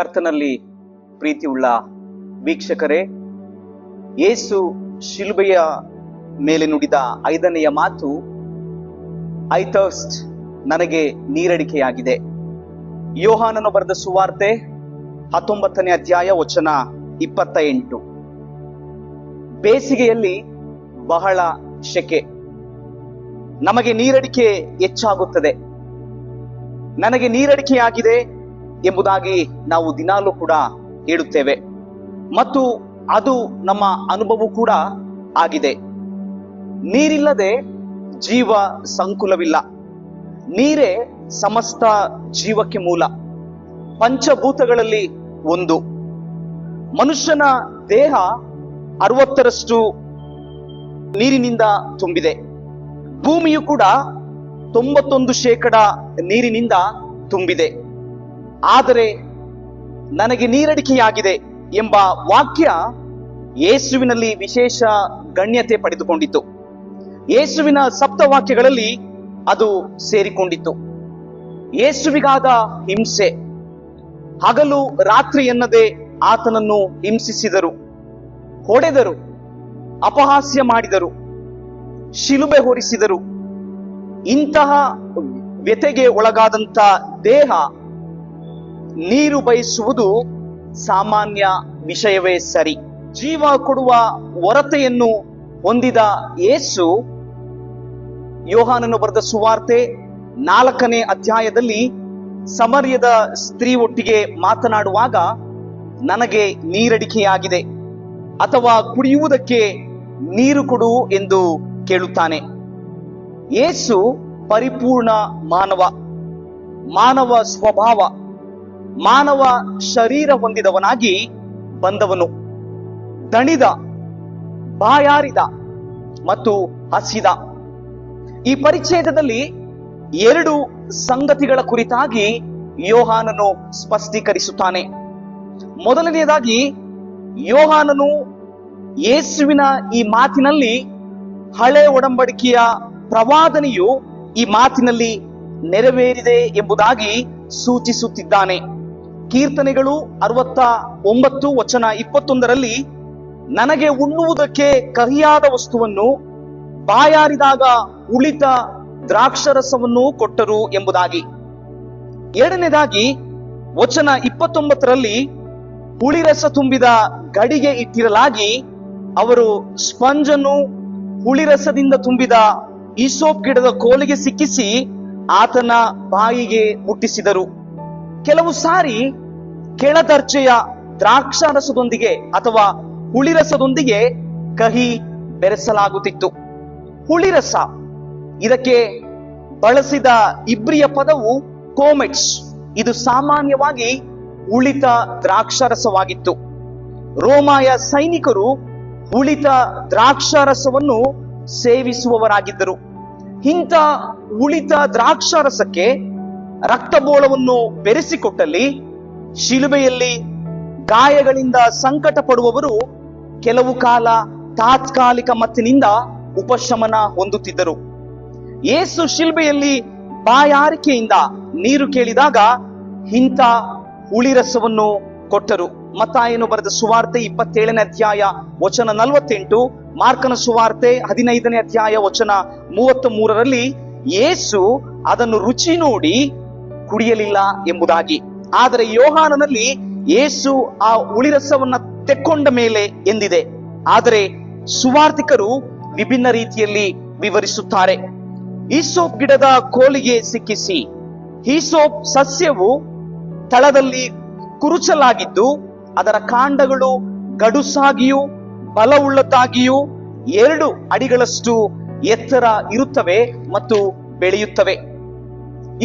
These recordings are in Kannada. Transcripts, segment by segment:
ಕರ್ತನಲ್ಲಿ ಪ್ರೀತಿಯುಳ್ಳ ವೀಕ್ಷಕರೇ, ಯೇಸು ಶಿಲುಬೆಯ ಮೇಲೆ ನುಡಿದ 5ನೆಯ ಮಾತು, ಐ ಥರ್ಸ್ಟ್, ನನಗೆ ನೀರಡಿಕೆಯಾಗಿದೆ. ಯೋಹಾನನು ಬರೆದ ಸುವಾರ್ತೆ 19ನೇ ಅಧ್ಯಾಯ ವಚನ 28. ಬೇಸಿಗೆಯಲ್ಲಿ ಬಹಳ ಶೆಕೆ, ನಮಗೆ ನೀರಡಿಕೆ ಹೆಚ್ಚಾಗುತ್ತದೆ. ನನಗೆ ನೀರಡಿಕೆಯಾಗಿದೆ ಎಂಬುದಾಗಿ ನಾವು ದಿನಾಲೂ ಕೂಡ ಹೇಳುತ್ತೇವೆ ಮತ್ತು ಅದು ನಮ್ಮ ಅನುಭವ ಕೂಡ ಆಗಿದೆ. ನೀರಿಲ್ಲದೆ ಜೀವ ಸಂಕುಲವಿಲ್ಲ. ನೀರೇ ಸಮಸ್ತ ಜೀವಕ್ಕೆ ಮೂಲ, ಪಂಚಭೂತಗಳಲ್ಲಿ ಒಂದು. ಮನುಷ್ಯನ ದೇಹ 60ರಷ್ಟು ನೀರಿನಿಂದ ತುಂಬಿದೆ. ಭೂಮಿಯು ಕೂಡ 91% ನೀರಿನಿಂದ ತುಂಬಿದೆ. ಆದರೆ ನನಗೆ ನೀರಡಿಕೆಯಾಗಿದೆ ಎಂಬ ವಾಕ್ಯ ಯೇಸುವಿನಲ್ಲಿ ವಿಶೇಷ ಗಣ್ಯತೆ ಪಡೆದುಕೊಂಡಿತು. ಯೇಸುವಿನ ಸಪ್ತವಾಕ್ಯಗಳಲ್ಲಿ ಅದು ಸೇರಿಕೊಂಡಿತ್ತು. ಯೇಸುವಿಗಾದ ಹಿಂಸೆ, ಹಗಲು ರಾತ್ರಿ ಎನ್ನದೆ ಆತನನ್ನು ಹಿಂಸಿಸಿದರು, ಹೊಡೆದರು, ಅಪಹಾಸ್ಯ ಮಾಡಿದರು, ಶಿಲುಬೆ ಹೊರಿಸಿದರು. ಇಂತಹ ವ್ಯಥೆಗೆ ಒಳಗಾದಂತ ದೇಹ ನೀರು ಬಯಸುವುದು ಸಾಮಾನ್ಯ ವಿಷಯವೇ ಸರಿ. ಜೀವ ಕೊಡುವ ಹೊರತೆಯನ್ನು ಹೊಂದಿದ ಯೇಸು ಯೋಹಾನನು ಬರೆದ ಸುವಾರ್ತೆ 4ನೇ ಅಧ್ಯಾಯದಲ್ಲಿ ಸಮರ್ಯದ ಸ್ತ್ರೀ ಒಟ್ಟಿಗೆ ಮಾತನಾಡುವಾಗ, ನನಗೆ ನೀರಡಿಕೆಯಾಗಿದೆ ಅಥವಾ ಕುಡಿಯುವುದಕ್ಕೆ ನೀರು ಕೊಡು ಎಂದು ಕೇಳುತ್ತಾನೆ. ಯೇಸು ಪರಿಪೂರ್ಣ ಮಾನವ ಸ್ವಭಾವ, ಮಾನವ ಶರೀರ ಹೊಂದಿದವನಾಗಿ ಬಂದವನು. ದಣಿದ, ಬಾಯಾರಿದ ಮತ್ತು ಹಸಿದ. ಈ ಪರಿಚ್ಛೇದದಲ್ಲಿ 2 ಸಂಗತಿಗಳ ಕುರಿತಾಗಿ ಯೋಹಾನನು ಸ್ಪಷ್ಟೀಕರಿಸುತ್ತಾನೆ. ಮೊದಲನೆಯದಾಗಿ, ಯೋಹಾನನು ಯೇಸುವಿನ ಈ ಮಾತಿನಲ್ಲಿ ಹಳೆ ಒಡಂಬಡಿಕೆಯ ಪ್ರವಾದನೆಯು ಈ ಮಾತಿನಲ್ಲಿ ನೆರವೇರಿದೆ ಎಂಬುದಾಗಿ ಸೂಚಿಸುತ್ತಿದ್ದಾನೆ. ಕೀರ್ತನೆಗಳು 69 ವಚನ 21ರಲ್ಲಿ, ನನಗೆ ಉಣ್ಣುವುದಕ್ಕೆ ಕಹಿಯಾದ ವಸ್ತುವನ್ನು, ಬಾಯಾರಿದಾಗ ಉಳಿತ ದ್ರಾಕ್ಷರಸವನ್ನು ಕೊಟ್ಟರು ಎಂಬುದಾಗಿ. ಎರಡನೇದಾಗಿ, ವಚನ 29ರಲ್ಲಿ, ಹುಳಿರಸ ತುಂಬಿದ ಗಡಿಗೆ ಇಟ್ಟಿರಲಾಗಿ ಅವರು ಸ್ಪಂಜನ್ನು ಹುಳಿರಸದಿಂದ ತುಂಬಿದ ಈಸೋಪ್ ಗಿಡದ ಕೋಲಿಗೆ ಸಿಕ್ಕಿಸಿ ಆತನ ಬಾಯಿಗೆ ಮುಟ್ಟಿಸಿದರು. ಕೆಲವು ಸಾರಿ ಕೆಳದರ್ಜೆಯ ದ್ರಾಕ್ಷಾರಸದೊಂದಿಗೆ ಅಥವಾ ಹುಳಿರಸದೊಂದಿಗೆ ಕಹಿ ಬೆರೆಸಲಾಗುತ್ತಿತ್ತು. ಹುಳಿರಸ, ಇದಕ್ಕೆ ಬಳಸಿದ ಇಬ್ರಿಯ ಪದವು ಕೋಮೆಟ್ಸ್. ಇದು ಸಾಮಾನ್ಯವಾಗಿ ಉಳಿತ ದ್ರಾಕ್ಷಾರಸವಾಗಿತ್ತು. ರೋಮಾಯ ಸೈನಿಕರು ಉಳಿತ ದ್ರಾಕ್ಷಾರಸವನ್ನು ಸೇವಿಸುವವರಾಗಿದ್ದರು. ಇಂಥ ಉಳಿತ ದ್ರಾಕ್ಷಾರಸಕ್ಕೆ ರಕ್ತಬೋಳವನ್ನು ಬೆರೆಸಿಕೊಟ್ಟಲ್ಲಿ ಶಿಲುಬೆಯಲ್ಲಿ ಗಾಯಗಳಿಂದ ಸಂಕಟ ಪಡುವವರು ಕೆಲವು ಕಾಲ ತಾತ್ಕಾಲಿಕ ಮತ್ತಿನಿಂದ ಉಪಶಮನ ಹೊಂದುತ್ತಿದ್ದರು. ಯೇಸು ಶಿಲುಬೆಯಲ್ಲಿ ಬಾಯಾರಿಕೆಯಿಂದ ನೀರು ಕೇಳಿದಾಗ ಇಂಥ ಹುಳಿರಸವನ್ನು ಕೊಟ್ಟರು. ಮತ್ತಾಯನು ಬರೆದ ಸುವಾರ್ತೆ 27ನೇ ಅಧ್ಯಾಯ ವಚನ 48, ಮಾರ್ಕನ ಸುವಾರ್ತೆ 15ನೇ ಅಧ್ಯಾಯ ವಚನ 33ರಲ್ಲಿ ಯೇಸು ಅದನ್ನು ರುಚಿ ನೋಡಿ ಕುಡಿಯಲಿಲ್ಲ ಎಂಬುದಾಗಿ. ಆದರೆ ಯೋಹಾನನಲ್ಲಿ ಯೇಸು ಆ ಹುಳಿರಸವನ್ನ ತೆಕ್ಕೊಂಡ ಮೇಲೆ ಎಂದಿದೆ. ಆದರೆ ಸುವಾರ್ತಿಕರು ವಿಭಿನ್ನ ರೀತಿಯಲ್ಲಿ ವಿವರಿಸುತ್ತಾರೆ. ಈಸೋಪ್ ಗಿಡದ ಕೋಲಿಗೆ ಸಿಕ್ಕಿಸಿ. ಈಸೋಪ್ ಸಸ್ಯವು ತಳದಲ್ಲಿ ಕುರುಚಲಾಗಿದ್ದು ಅದರ ಕಾಂಡಗಳು ಗಡುಸಾಗಿಯೂ ಬಲವುಳ್ಳದ್ದಾಗಿಯೂ 2 ಅಡಿಗಳಷ್ಟು ಎತ್ತರ ಇರುತ್ತವೆ ಮತ್ತು ಬೆಳೆಯುತ್ತವೆ.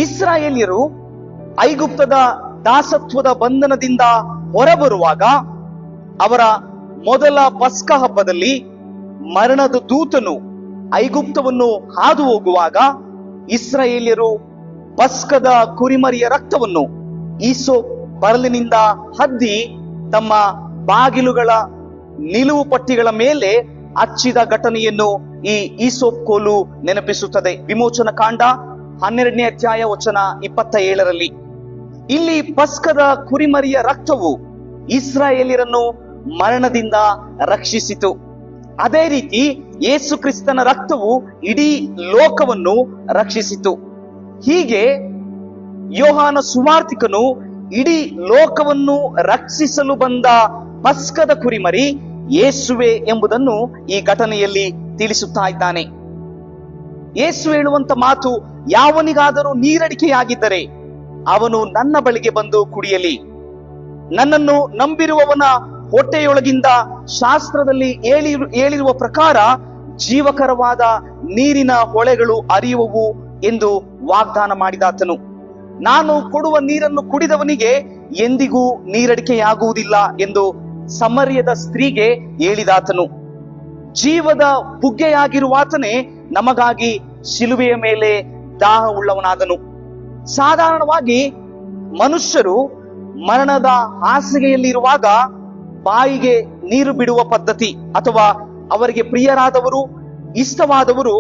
ಇಸ್ರಾಯೇಲ್ಯರು ಐಗುಪ್ತದ ದಾಸತ್ವದ ಬಂಧನದಿಂದ ಹೊರಬರುವಾಗ ಅವರ ಮೊದಲ ಪಸ್ಕ ಹಬ್ಬದಲ್ಲಿ ಮರಣದ ದೂತನು ಐಗುಪ್ತವನ್ನು ಹಾದು ಹೋಗುವಾಗ ಇಸ್ರಾಯೇಲ್ಯರು ಪಸ್ಕದ ಕುರಿಮರಿಯ ರಕ್ತವನ್ನು ಈಸೋಪ್ ಬರಲಿನಿಂದ ಹದ್ದಿ ತಮ್ಮ ಬಾಗಿಲುಗಳ ನಿಲುವು ಪಟ್ಟಿಗಳ ಮೇಲೆ ಹಚ್ಚಿದ ಘಟನೆಯನ್ನು ಈ ಈಸೋಪ್ ಕೋಲು ನೆನಪಿಸುತ್ತದೆ. ವಿಮೋಚನ ಕಾಂಡ 12ನೇ ಅಧ್ಯಾಯ ವಚನ 27ರಲ್ಲಿ. ಇಲ್ಲಿ ಪಸ್ಕದ ಕುರಿಮರಿಯ ರಕ್ತವು ಇಸ್ರಾಯೇಲ್ಯರನ್ನು ಮರಣದಿಂದ ರಕ್ಷಿಸಿತು. ಅದೇ ರೀತಿ ಯೇಸು ಕ್ರಿಸ್ತನ ರಕ್ತವು ಇಡೀ ಲೋಕವನ್ನು ರಕ್ಷಿಸಿತು. ಹೀಗೆ ಯೋಹಾನ ಸುವಾರ್ತಿಕನು ಇಡೀ ಲೋಕವನ್ನು ರಕ್ಷಿಸಲು ಬಂದ ಪಸ್ಕದ ಕುರಿಮರಿ ಯೇಸುವೆ ಎಂಬುದನ್ನು ಈ ಘಟನೆಯಲ್ಲಿ ತಿಳಿಸುತ್ತಾ ಇದ್ದಾನೆ. ಯೇಸು ಹೇಳುವಂತ ಮಾತು, ಯಾವನಿಗಾದರೂ ನೀರಡಿಕೆಯಾಗಿದ್ದರೆ ಅವನು ನನ್ನ ಬಳಿಗೆ ಬಂದು ಕುಡಿಯಲಿ. ನನ್ನನ್ನು ನಂಬಿರುವವನ ಹೊಟ್ಟೆಯೊಳಗಿಂದ ಶಾಸ್ತ್ರದಲ್ಲಿ ಹೇಳಿರುವ ಪ್ರಕಾರ ಜೀವಕರವಾದ ನೀರಿನ ಹೊಳೆಗಳು ಹರಿಯುವವು ಎಂದು ವಾಗ್ದಾನ ಮಾಡಿದಾತನು. ನಾನು ಕೊಡುವ ನೀರನ್ನು ಕುಡಿದವನಿಗೆ ಎಂದಿಗೂ ನೀರಡಿಕೆಯಾಗುವುದಿಲ್ಲ ಎಂದು ಸಮರ್ಯದ ಸ್ತ್ರೀಗೆ ಹೇಳಿದಾತನು. ಜೀವದ ಬುಗ್ಗೆಯಾಗಿರುವಾತನೇ ನಮಗಾಗಿ ಶಿಲುಬೆಯ ಮೇಲೆ ದಾಹ ಉಳ್ಳವನಾದನು. ಸಾಧಾರಣವಾಗಿ ಮನುಷ್ಯರು ಮರಣದ ಹಾಸಿಗೆಯಲ್ಲಿರುವಾಗ ಬಾಯಿಗೆ ನೀರು ಬಿಡುವ ಪದ್ಧತಿ, ಅಥವಾ ಅವರಿಗೆ ಪ್ರಿಯರಾದವರು, ಇಷ್ಟವಾದವರು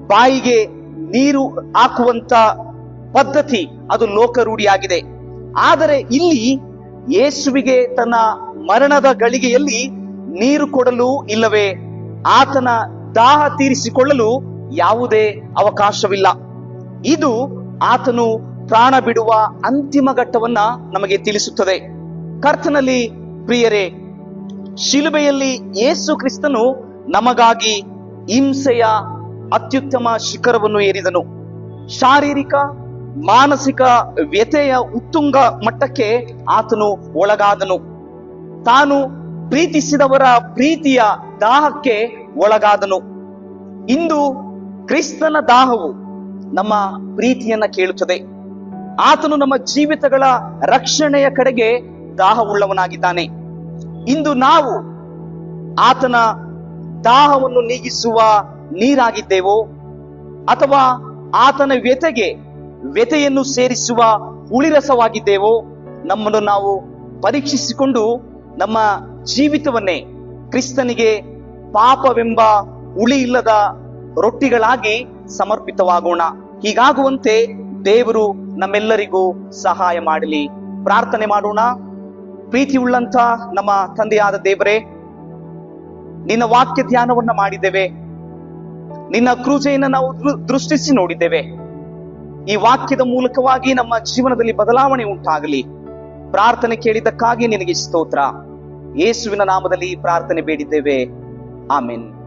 ಬಾಯಿಗೆ ನೀರು ಹಾಕುವಂತ ಪದ್ಧತಿ ಅದು ಲೋಕರೂಢಿಯಾಗಿದೆ. ಆದರೆ ಇಲ್ಲಿ ಯೇಸುವಿಗೆ ತನ್ನ ಮರಣದ ಗಳಿಗೆಯಲ್ಲಿ ನೀರು ಕೊಡಲು ಇಲ್ಲವೇ ಆತನ ದಾಹ ತೀರಿಸಿಕೊಳ್ಳಲು ಯಾವುದೇ ಅವಕಾಶವಿಲ್ಲ. ಇದು ಆತನು ಪ್ರಾಣ ಬಿಡುವ ಅಂತಿಮ ಘಟ್ಟವನ್ನ ನಮಗೆ ತಿಳಿಸುತ್ತದೆ. ಕರ್ತನಲ್ಲಿ ಪ್ರಿಯರೇ, ಶಿಲುಬೆಯಲ್ಲಿ ಯೇಸು ಕ್ರಿಸ್ತನು ನಮಗಾಗಿ ಹಿಂಸೆಯ ಅತ್ಯುತ್ತಮ ಶಿಖರವನ್ನು ಏರಿದನು. ಶಾರೀರಿಕ ಮಾನಸಿಕ ವ್ಯಥೆಯ ಉತ್ತುಂಗ ಮಟ್ಟಕ್ಕೆ ಆತನು ಒಳಗಾದನು. ತಾನು ಪ್ರೀತಿಸಿದವರ ಪ್ರೀತಿಯ ದಾಹಕ್ಕೆ ಒಳಗಾದನು. ಇಂದು ಕ್ರಿಸ್ತನ ದಾಹವು ನಮ್ಮ ಪ್ರೀತಿಯನ್ನ ಕೇಳುತ್ತದೆ. ಆತನು ನಮ್ಮ ಜೀವಿತಗಳ ರಕ್ಷಣೆಯ ಕಡೆಗೆ ದಾಹವುಳ್ಳವನಾಗಿದ್ದಾನೆ. ಇಂದು ನಾವು ಆತನ ದಾಹವನ್ನು ನೀಗಿಸುವ ನೀರಾಗಿದ್ದೇವೋ ಅಥವಾ ಆತನ ವ್ಯಥೆಯನ್ನು ಸೇರಿಸುವ ಹುಳಿರಸವಾಗಿದ್ದೇವೋ ನಮ್ಮನ್ನು ನಾವು ಪರೀಕ್ಷಿಸಿಕೊಂಡು ನಮ್ಮ ಜೀವಿತವನ್ನೇ ಕ್ರಿಸ್ತನಿಗೆ ಪಾಪವೆಂಬ ಹುಳಿ ಇಲ್ಲದ ರೊಟ್ಟಿಗಳಾಗಿ ಸಮರ್ಪಿತವಾಗೋಣ. ಹೀಗಾಗುವಂತೆ ದೇವರು ನಮ್ಮೆಲ್ಲರಿಗೂ ಸಹಾಯ ಮಾಡಲಿ. ಪ್ರಾರ್ಥನೆ ಮಾಡೋಣ. ಪ್ರೀತಿ ಉಳ್ಳಂತ ನಮ್ಮ ತಂದೆಯಾದ ದೇವರೇ, ನಿನ್ನ ವಾಕ್ಯ ಧ್ಯಾನವನ್ನ ಮಾಡಿದ್ದೇವೆ. ನಿನ್ನ ಕೃಪೆಯನ್ನು ನಾವು ದೃಷ್ಟಿಸಿ ನೋಡಿದ್ದೇವೆ. ಈ ವಾಕ್ಯದ ಮೂಲಕವಾಗಿ ನಮ್ಮ ಜೀವನದಲ್ಲಿ ಬದಲಾವಣೆ ಉಂಟಾಗಲಿ. ಪ್ರಾರ್ಥನೆ ಕೇಳಿದ್ದಕ್ಕಾಗಿ ನಿನಗೆ ಸ್ತೋತ್ರ. ಯೇಸುವಿನ ನಾಮದಲ್ಲಿ ಪ್ರಾರ್ಥನೆ ಬೇಡಿದ್ದೇವೆ. ಆಮೆನ್.